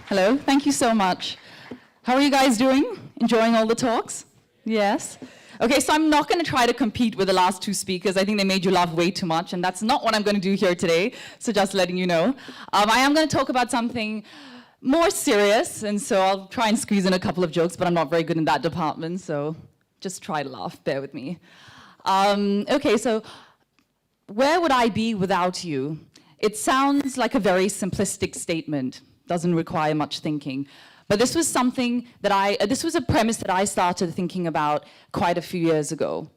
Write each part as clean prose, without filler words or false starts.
Hello, thank you so much. How are you guys doing? Enjoying all the talks? Yes? Okay, so I'm not going to try to compete with the last two speakers. I think they made you laugh way too much, and that's not what I'm going to do here today, so just letting you know. I am going to talk about something more serious, and so I'll try and squeeze in a couple of jokes, but I'm not very good in that department, so just try to laugh, bear with me. Okay, so where would I be without you? It sounds like a very simplistic statement, doesn't require much thinking. But this was something that this was a premise that I started thinking about quite a few years ago.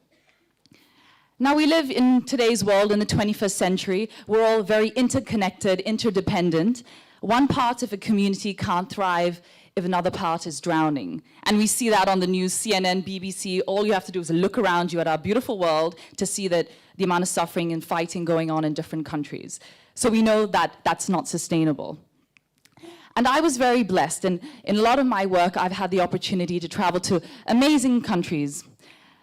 Now we live in today's world in the 21st century. We're all very interconnected, interdependent. One part of a community can't thrive if another part is drowning. And we see that on the news, CNN, BBC. All you have to do is look around you at our beautiful world to see that the amount of suffering and fighting going on in different countries. So we know that that's not sustainable. And I was very blessed, and in a lot of my work, I've had the opportunity to travel to amazing countries.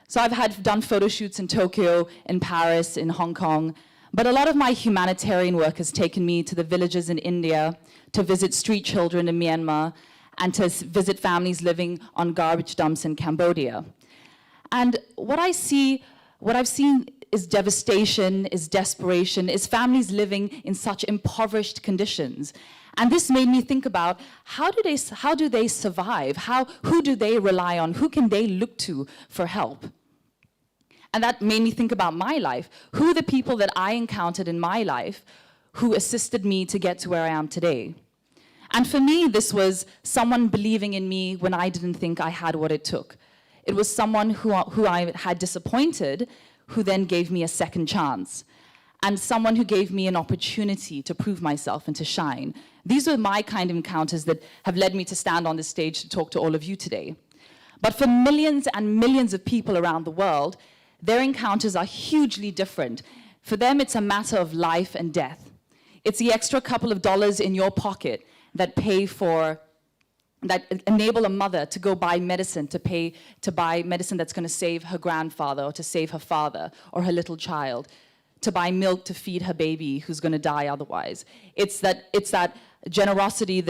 So I've done photo shoots in Tokyo, in Paris, in Hong Kong, but a lot of my humanitarian work has taken me to the villages in India, to visit street children in Myanmar, and to visit families living on garbage dumps in Cambodia. And what I've seen is devastation, is desperation, is families living in such impoverished conditions. And this made me think about how do they survive? Who do they rely on? Who can they look to for help? And that made me think about my life. Who are the people that I encountered in my life who assisted me to get to where I am today? And for me, this was someone believing in me when I didn't think I had what it took. It was someone who I had disappointed, who then gave me a second chance. And someone who gave me an opportunity to prove myself and to shine. These were my kind of encounters that have led me to stand on this stage to talk to all of you today. But for millions and millions of people around the world, their encounters are hugely different. For them, it's a matter of life and death. It's the extra couple of dollars in your pocket that enable a mother to go buy medicine, to buy medicine that's going to save her grandfather or to save her father or her little child, to buy milk to feed her baby who's going to die otherwise. It's that generosity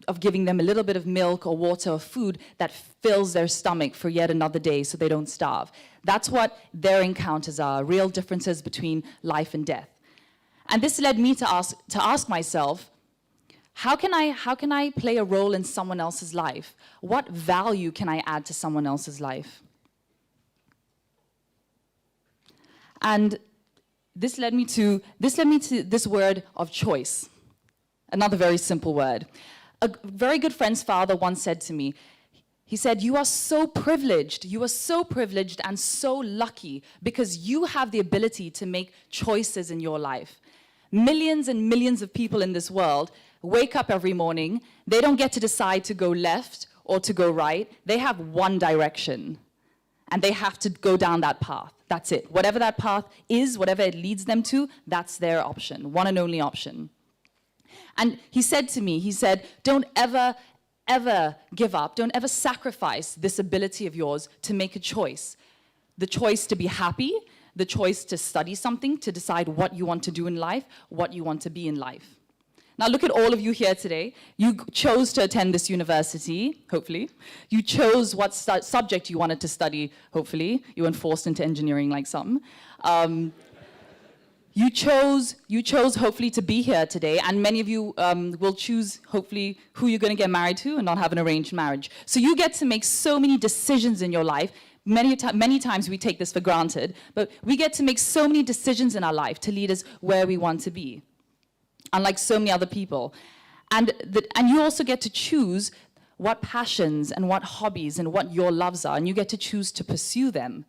of giving them a little bit of milk or water or food that fills their stomach for yet another day so they don't starve. That's what their encounters are, real differences between life and death. And this led me to ask myself, how can I play a role in someone else's life? What value can I add to someone else's life? And this led me to this word of choice, another very simple word. A very good friend's father once said to me, he said, you are so privileged and so lucky because you have the ability to make choices in your life. Millions and millions of people in this world wake up every morning, they don't get to decide to go left or to go right, they have one direction. And they have to go down that path. That's it. Whatever that path is, whatever it leads them to, that's their option, one and only option. And he said to me, he said, don't ever, ever give up. Don't ever sacrifice this ability of yours to make a choice. The choice to be happy, the choice to study something, to decide what you want to do in life, what you want to be in life. Now look at all of you here today. You chose to attend this university, hopefully. You chose what subject you wanted to study, hopefully. You weren't forced into engineering like some. You chose hopefully to be here today, and many of you will choose hopefully who you're going to get married to and not have an arranged marriage. So you get to make so many decisions in your life. Many times we take this for granted, but we get to make so many decisions in our life to lead us where we want to be. Unlike so many other people. And you also get to choose what passions and what hobbies and what your loves are, and you get to choose to pursue them.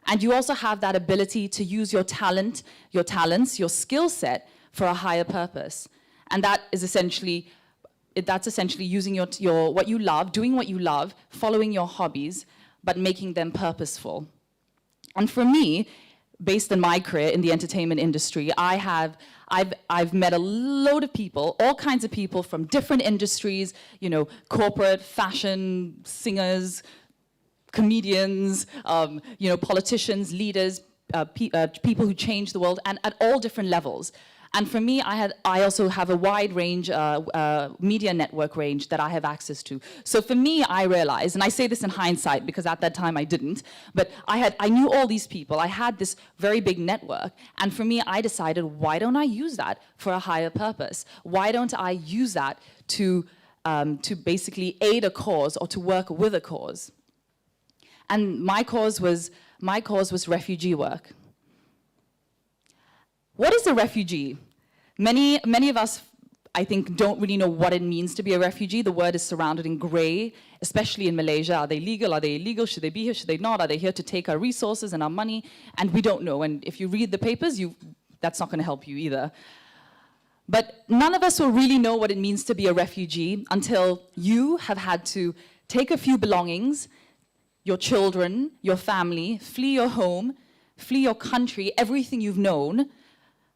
And you also have that ability to use your talents, your skill set for a higher purpose. And that's essentially using what you love, doing what you love, following your hobbies, but making them purposeful. And for me, based on my career in the entertainment industry, I've met a load of people, all kinds of people from different industries, you know, corporate, fashion, singers, comedians, you know, politicians, leaders, people who change the world, and at all different levels. And for me, I also have a wide range, media network range that I have access to. So for me, I realized, and I say this in hindsight because at that time I didn't, but I knew all these people. I had this very big network. And for me, I decided, why don't I use that for a higher purpose? Why don't I use that to basically aid a cause or to work with a cause? And my cause was refugee work. What is a refugee? Many of us, I think, don't really know what it means to be a refugee. The word is surrounded in gray, especially in Malaysia. Are they legal? Are they illegal? Should they be here? Should they not? Are they here to take our resources and our money? And we don't know. And if you read the papers, that's not going to help you either. But none of us will really know what it means to be a refugee until you have had to take a few belongings, your children, your family, flee your home, flee your country, everything you've known,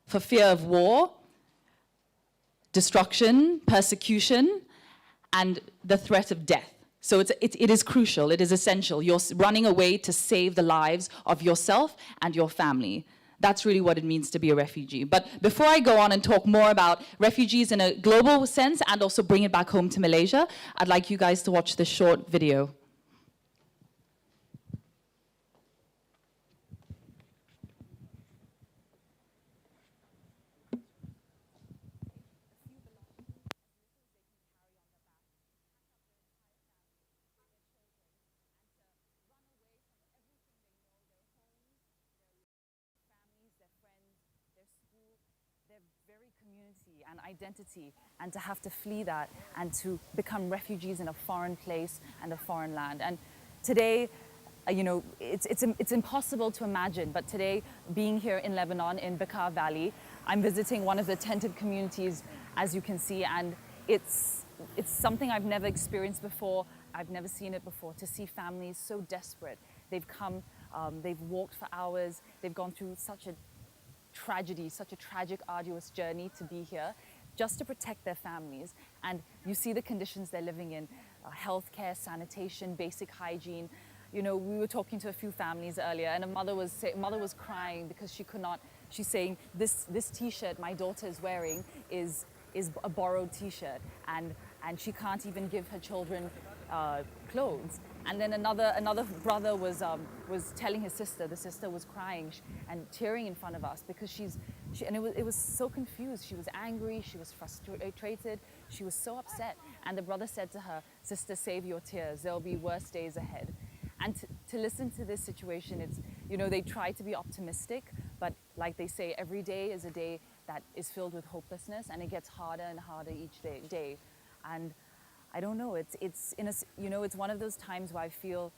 for fear of war, destruction, persecution, and the threat of death. So it is crucial, it is essential. You're running away to save the lives of yourself and your family. That's really what it means to be a refugee. But before I go on and talk more about refugees in a global sense and also bring it back home to Malaysia, I'd like you guys to watch this short video. And identity, and to have to flee that and to become refugees in a foreign place and a foreign land. And today, you know, it's impossible to imagine, but today, being here in Lebanon, in Bekaa Valley, I'm visiting one of the tented communities, as you can see, and it's something I've never experienced before. I've never seen it before, to see families so desperate. They've come, they've walked for hours, they've gone through such a tragedy, such a tragic, arduous journey to be here, just to protect their families. And you see the conditions they're living in, healthcare, sanitation, basic hygiene. You know, we were talking to a few families earlier, and a mother was crying because she could not, she's saying, this t-shirt my daughter is wearing is a borrowed t-shirt, and she can't even give her children clothes. And then another brother was telling his sister. The sister was crying and tearing in front of us because it was so confused. She was angry. She was frustrated. She was so upset. And the brother said to her, "Sister, save your tears. There'll be worse days ahead." And to listen to this situation, it's, you know, they try to be optimistic, but like they say, every day is a day that is filled with hopelessness, and it gets harder and harder each day. And I don't know. It's one of those times where I feel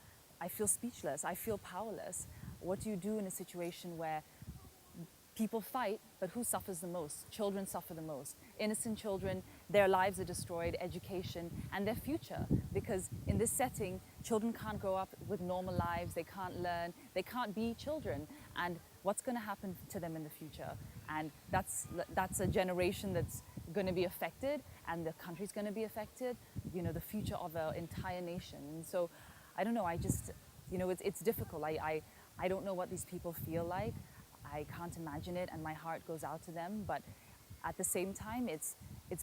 speechless. I feel powerless. What do you do in a situation where people fight, but who suffers the most? Children suffer the most. Innocent children, their lives are destroyed, education, and their future. Because in this setting, children can't grow up with normal lives. They can't learn. They can't be children. And what's going to happen to them in the future? And that's a generation that's going to be affected, and the country's going to be affected, you know, the future of an entire nation. And so, I don't know, I just, you know, it's difficult. I don't know what these people feel like. I can't imagine it, and my heart goes out to them. But at the same time, it's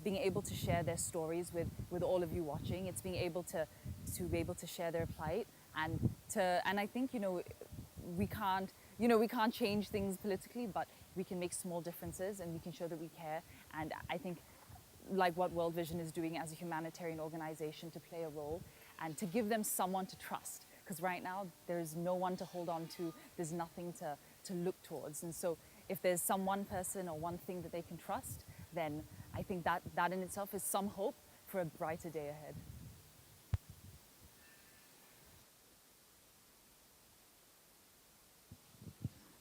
being able to share their stories with all of you watching. It's being able to be able to share their plight, and I think, you know, we can't change things politically, but we can make small differences, and we can show that we care. And I think, like what World Vision is doing as a humanitarian organization, to play a role and to give them someone to trust. Because right now, there's no one to hold on to. There's nothing to look towards. And so if there's some one person or one thing that they can trust, then I think that in itself is some hope for a brighter day ahead.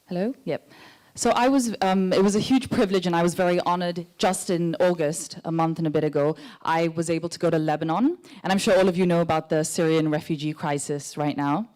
Hello? Yep. So it was a huge privilege, and I was very honored. Just in August, a month and a bit ago, I was able to go to Lebanon. And I'm sure all of you know about the Syrian refugee crisis right now.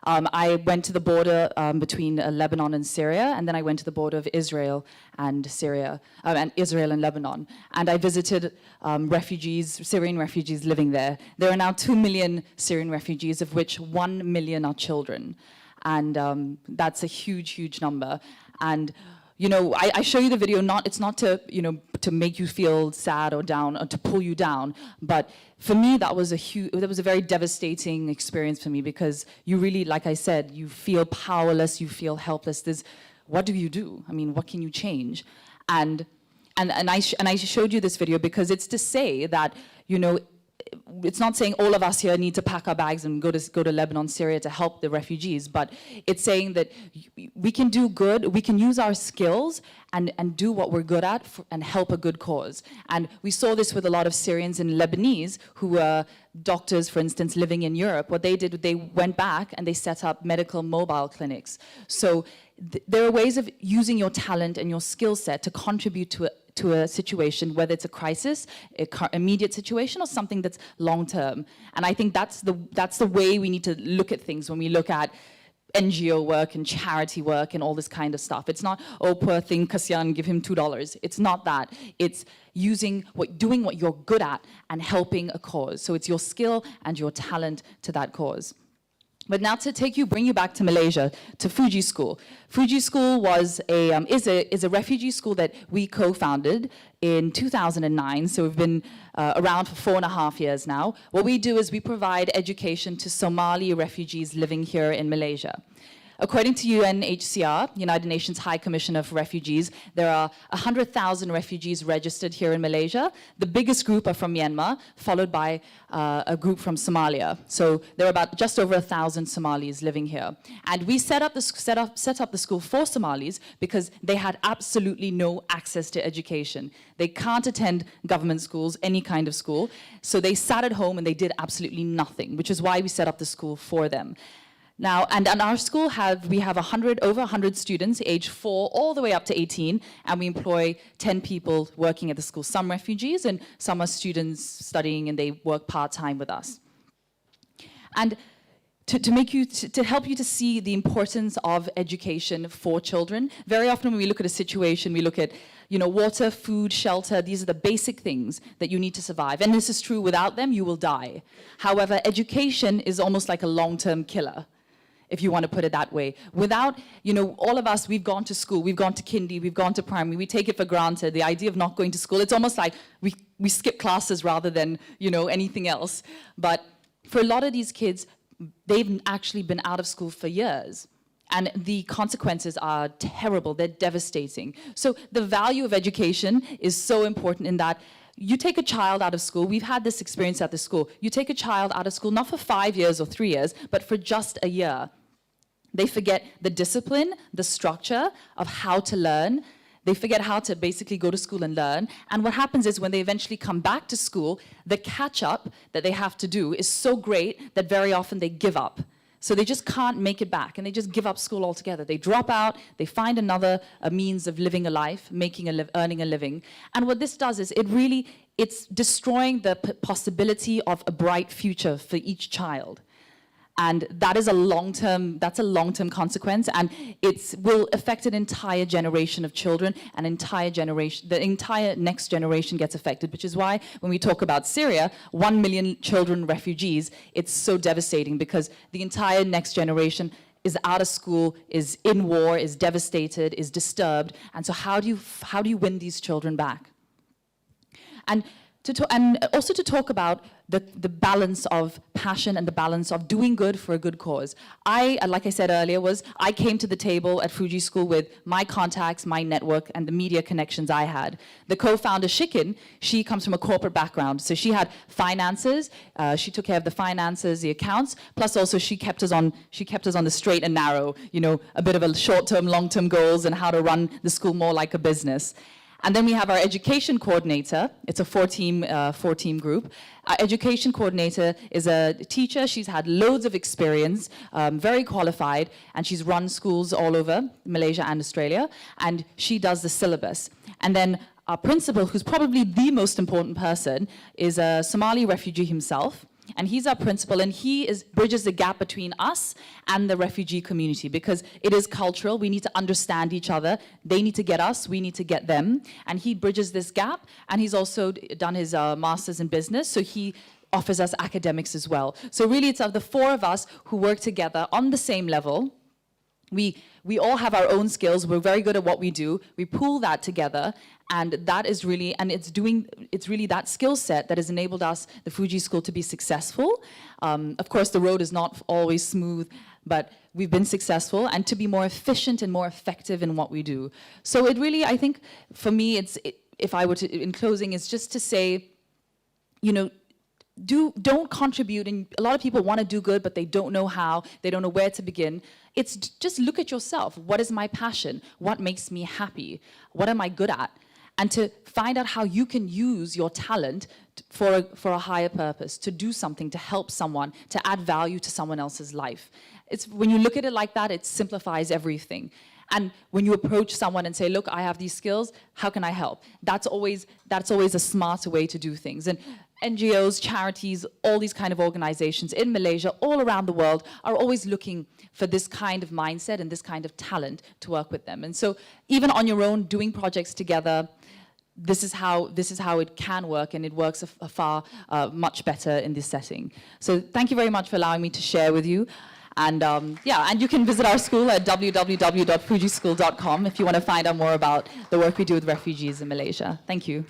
I went to the border between Lebanon and Syria, and then I went to the border of Israel and Syria, and Israel and Lebanon. And I visited Syrian refugees living there. There are now 2 million Syrian refugees, of which 1 million are children. And that's a huge, huge number. And you know, I show you the video, it's not to, you know, to make you feel sad or down or to pull you down, but for me that was a very devastating experience for me, because you really, like I said, you feel powerless, you feel helpless. What do you do? I mean, what can you change? And I showed you this video because it's to say that, you know, it's not saying all of us here need to pack our bags and go to Lebanon, Syria to help the refugees, but it's saying that we can do good, we can use our skills and do what we're good at and help a good cause. And we saw this with a lot of Syrians and Lebanese who were doctors, for instance, living in Europe. What they did, they went back and they set up medical mobile clinics. So there are ways of using your talent and your skill set to contribute to a situation, whether it's a crisis, an immediate situation, or something that's long-term. And I think that's the way we need to look at things when we look at NGO work and charity work and all this kind of stuff. It's not, oh, poor thing, Kasian, give him $2. It's not that. It's doing what you're good at and helping a cause. So it's your skill and your talent to that cause. But now to bring you back to Malaysia, to Fuji School. Fuji School is a refugee school that we co-founded in 2009, so we've been around for 4.5 years now. What we do is we provide education to Somali refugees living here in Malaysia. According to UNHCR, United Nations High Commissioner for Refugees, there are 100,000 refugees registered here in Malaysia. The biggest group are from Myanmar, followed by a group from Somalia. So there are about just over 1,000 Somalis living here. And we set up the school for Somalis because they had absolutely no access to education. They can't attend government schools, any kind of school. So they sat at home and they did absolutely nothing, which is why we set up the school for them. Now, and our school we have over 100 students, age 4 all the way up to 18, and we employ 10 people working at the school. Some refugees and some are students studying and they work part-time with us. And to help you to see the importance of education for children, very often when we look at a situation, we look at, you know, water, food, shelter. These are the basic things that you need to survive. And this is true, without them, you will die. However, education is almost like a long-term killer, if you want to put it that way. Without, you know, all of us, we've gone to school, we've gone to kindy, we've gone to primary, we take it for granted, the idea of not going to school. It's almost like we skip classes rather than, you know, anything else. But for a lot of these kids, they've actually been out of school for years. And the consequences are terrible, they're devastating. So the value of education is so important in that you take a child out of school, we've had this experience at the school, you take a child out of school not for 5 years or 3 years, but for just a year. They forget the discipline, the structure of how to learn. They forget how to basically go to school and learn. And what happens is when they eventually come back to school, the catch-up that they have to do is so great that very often they give up. So they just can't make it back, and they just give up school altogether. They drop out, they find another means of living a life, earning a living. And what this does is it's destroying the possibility of a bright future for each child. And that is a long-term consequence, and it will affect an entire generation of children, the entire next generation gets affected, which is why when we talk about Syria, 1 million children refugees, it's so devastating because the entire next generation is out of school, is in war, is devastated, is disturbed, and so how do you win these children back? And also to talk about the balance of passion and the balance of doing good for a good cause. Like I said earlier, I came to the table at Fuji School with my contacts, my network, and the media connections I had. The co-founder, Shikin, she comes from a corporate background. So she had finances, she took care of the finances, the accounts, plus also she kept us on the straight and narrow, you know, a bit of a short-term, long-term goals and how to run the school more like a business. And then we have our education coordinator. It's a four-team group. Our education coordinator is a teacher. She's had loads of experience, very qualified, and she's run schools all over Malaysia and Australia, and she does the syllabus. And then our principal, who's probably the most important person, is a Somali refugee himself. And he's our principal, and he bridges the gap between us and the refugee community because it is cultural. We need to understand each other. They need to get us, we need to get them. And he bridges this gap, and he's also done his master's in business, so he offers us academics as well. So really it's of the four of us who work together on the same level, we all have our own skills. We're very good at what we do. We pool that together, and that is really, and it's really that skill set that has enabled us, the Fuji School, to be successful. Of course, the road is not always smooth, but we've been successful, and to be more efficient and more effective in what we do. So it really, I think, for me, if I were to, in closing, is just to say, you know, don't contribute, and a lot of people want to do good, but they don't know how, they don't know where to begin. It's just look at yourself. What is my passion? What makes me happy? What am I good at? And to find out how you can use your talent for a higher purpose, to do something, to help someone, to add value to someone else's life. When you look at it like that, it simplifies everything. And when you approach someone and say, look, I have these skills, how can I help? That's always a smarter way to do things. And NGOs, charities, all these kind of organizations in Malaysia, all around the world, are always looking for this kind of mindset and this kind of talent to work with them. And so even on your own, doing projects together, this is how it can work, and it works much better in this setting. So thank you very much for allowing me to share with you. And yeah, and you can visit our school at www.fujischool.com if you want to find out more about the work we do with refugees in Malaysia. Thank you.